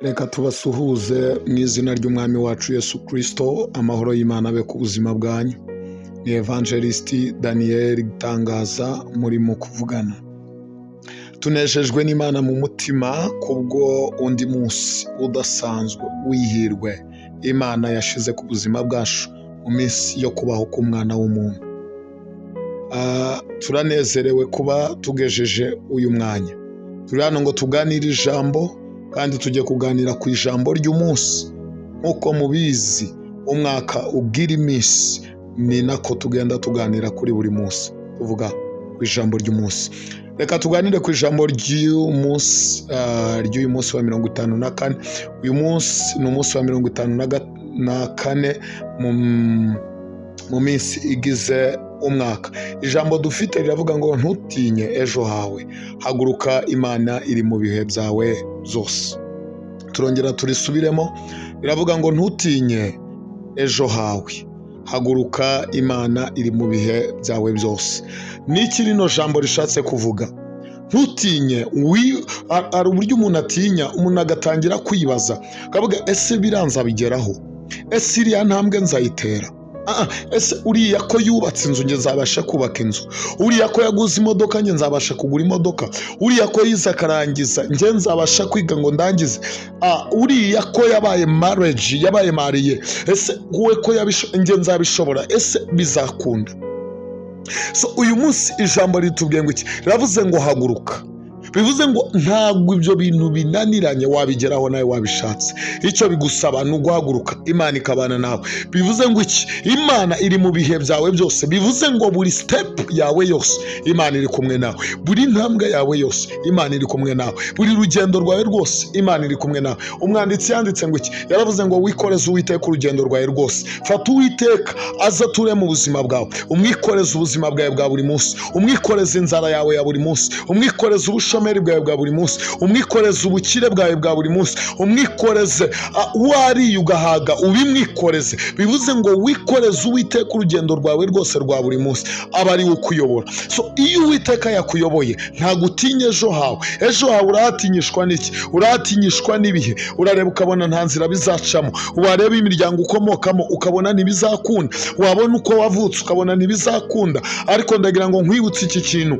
Reka tubasuhuze mu izina ry'umwami wacu Yesu Kristo, amahoro y'Imana abe ku buzima bwanyu. Ni Evangelist Daniel Gitangaza murimo kuvugana. Tunejejwe n'Imana mu mutima kubwo undi munsi udasanzwe wihirwe Imana yashize ku buzima bwacu mu minsi yo kubaho k'umwana w'umuntu. Turanezerewe kuba tugejeje uyu mwanya. Turi hano ngo tuganire ijambo, kandi tujye kuganira ku ijambo ry'umunsi. Nk'uko mubizi umwaka ugira iminsi, ni nako tugenda tuganira kuri buri munsi, tuvuga ku ijambo ry'umunsi. Reka tuganire ku ijambo ry'uyu munsi wa 54. Uyu munsi ni umunsi wa 54 mu minsi igize umwaka. Ijambo dufite riravuga ngo ntutinye ejo hawe, haguruka Imana iri mu bihe byawe byose. Turongera turisubiremo, riravuga ngo ntutinye ejo hawe, haguruka Imana iri mu bihe byawe byose. Niki rino jambo rishatse kuvuga? Ntutinye. Hari uburyo umuntu atinya, umuntu agatangira kwibaza, akavuga ese biranza bigeraho, ese iriya ntambwe nzayitera, ese uriya ko yubatse inzu nge nzabasha kubaka inzu, uriya ko yaguze imodoka nge nzabasha kugura imodoka, uriya ko yize akarangiza nge nzabasha kwiga ngo ndangize, uriya ko yabaye mariye, ese wowe ko nge nzabishobora, ese bizakunda? So uyu munsi ijambo ritubwiye ngo iki? Riravuze ngo haguruka. Bivuze ngo ntabwo ibyo bintu binaniranye wabigeraho nawe wabishatse. Icyo bigusaba ni uguhaguruka, Imana ikabana nawe. Bivuze ngo iki? Imana iri mu bihe byawe byose. Bivuze ngo buri step yawe yose Imana iri kumwe nawe, buri ntambwe yawe yose Imana iri kumwe nawe, buri rugendo rwawe rwose Imana iri kumwe nawe. Umwanditsi yanditse ngo iki? Yaravuze ngo wikoreze Uwiteka urugendo rwawe rwose. Fata Uwiteka aza ature mu buzima bwawe, umwikoreze ubuzima bwawe bwa buri munsi, umwikoreze inzara yawe ya buri munsi, umwikoreze ubushomeri bwawe bwa buri munsi, umwikoreze ubukire bwawe bwa buri munsi, umwikoreze wariye ugahaga ubimwikoreze. Bivuze ngo wikoreze Uwiteka urugendo rwawe rwose rwa buri munsi, aba ari we ukuyobora. So iyo Uwiteka yakuyoboye ntabwo utinya ejo hawe. Ejo hawe urahatinyishwa n'iki? Urahatinyishwa n'ibihe. Urareba ukabona nta nzira bizacamo, wareba imiryango ukomokamo ukabona ntibizakunda, wabona uko wavutse ukabona ntibizakunda. Ariko ndagira ngo nkwibutse iki kintu,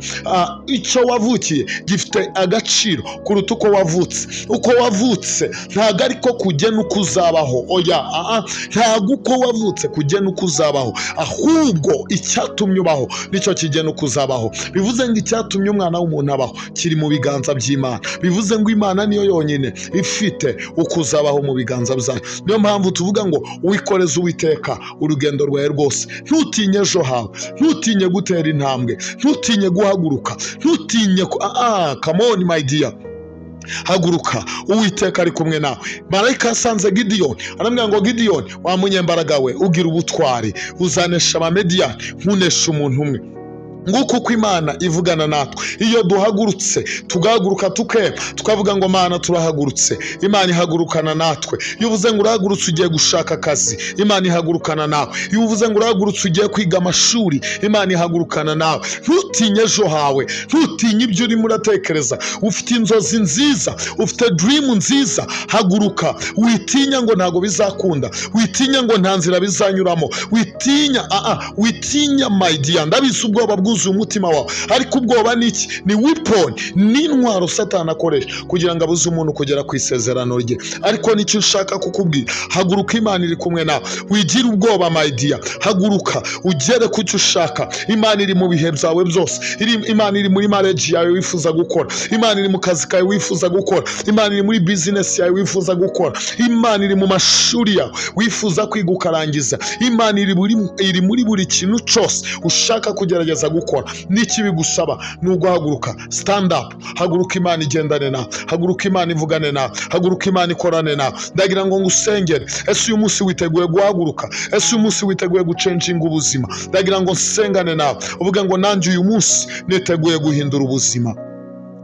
icyo wavukiye gifite agaciro kuruta uko wavutse. Uko wavutse ntabwo ariko kugena uko uzabaho, oya, ntabwo uko wavutse kugena uko uzabaho, ahubwo icyatumye ubaho nicyo kigena uko uzabaho. Bivuze ngo icyatumye umwana w'umuntu abaho kiri mu biganza by'Imana. Bivuze ngo Imana niyo yonyine ifite uko uzabaho mu biganza byayo. Niyo mpamvu tuvuga ngo wikoreze Uwiteka urugendo rwawe rwose. Ntutinye ejo hawe, ntutinye gutera intambwe, ntutinye guhaguruka, ntutinye come on my dear, haguruka, Uwiteka ari kumwe nawe. Marayika yasanze Gideyoni, aramubwira ngo Gideyoni wa munyembaraga we, ugira ubutwari, uzanesha Abamediyani nkunesha umuntu umwe. Nguko uko Imana ivugana natwe. Iyo duhagurutse tugahaguruka tukavuga ngo Mana turahagurutse, Imana ihagurukana natwe. Iyo uvuze ngo urahagurutse ugiye gushaka akazi, Imana ihagurukana nawe. Iyo uvuze ngo urahagurutse ugiye kwiga amashuri, Imana ihagurukana nawe. Ntutinye ejo hawe, ntutinye ibyo urimo uratekereza. Ufite inzozi nziza, ufite dream nziza, haguruka. Witinya ngo ntago bizakunda, witinya ngo nta nzira bizanyuramo, witinya my dear. Ndabizi ubwoba bwuzuye umutima wawe, ariko ubwoba ni iki? Ni weapon, ni intwaro Satani akoresha kugira ngo abuze umuntu kugera ku isezerano rye. Ariko nicyo nshaka kukubwira, haguruka, Imana iri kumwe nawe. Wigira ubwoba my dear, haguruka ugere ku cyo ushaka. Imana iri mu bihe byawe byose. Imana iri muri marriage yawe wifuza gukora, Imana iri mu kazi kawe wifuza gukora, Imana iri muri business yawe wifuza gukora, Imana iri mu mashuri yawe wifuza kwiga ukarangiza, Imana iri muri buri kintu cyose ushaka kugerageza gukora. Niki bigusaba? Ni uguhaguruka. Stand up, haguruka, Imana igendane nawe, haguruka, Imana ivugane nawe, haguruka, Imana ikorane nawe. Ndagira ngo ngusengere. Ese uyu munsi witeguye guhaguruka? Ese uyu munsi witeguye gucenjinga ubuzima? Ndagira ngo nsengane nawe, uvuga ngo nanjye uyu munsi niteguye guhindura ubuzima.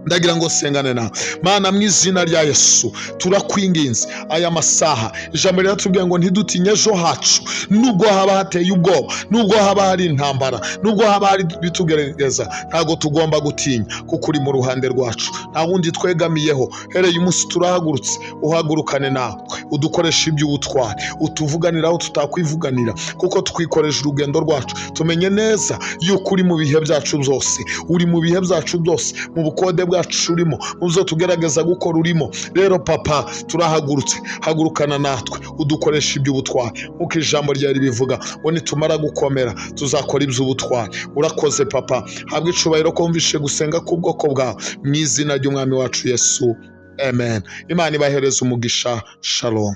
ndagira ngo sengane nawe Mana mu izina rya Yesu turakwinginze aya masaha ijambo riratubwiye ngo ntidutinye ejo hacu nubwo haba hateye ubwoba nubwo haba hari intambara nubwo haba hari bitugerageza ntago tugomba gutinya kuko uri mu ruhande rwacu nta wundi twegamiyeho hereye umunsi turahagurutse uhagurukane nawe udukoresha iby'ubutwari utuvuganiraho tutakwivuganira kuko twikoreje urugendo rwacu tumenye neza yuko uri mu bihe byacu byose uri mu bihe byacu byose mu bukode bwacu urimo mu byo tugerageza gukora urimo rero papa turahagurutse hagurukana natwe udukoresha iby'ubutwari nk'uko ijambo ryari bivuga ngo nitumara gukomera tuzakora iby'ubutwari urakoze papa habwa icubahiro ko wumvishe gusenga k'ubwoko bwawe mu izina ry'umwami wacu Yesu amen. Imana ibahereze umugisha. Shalom.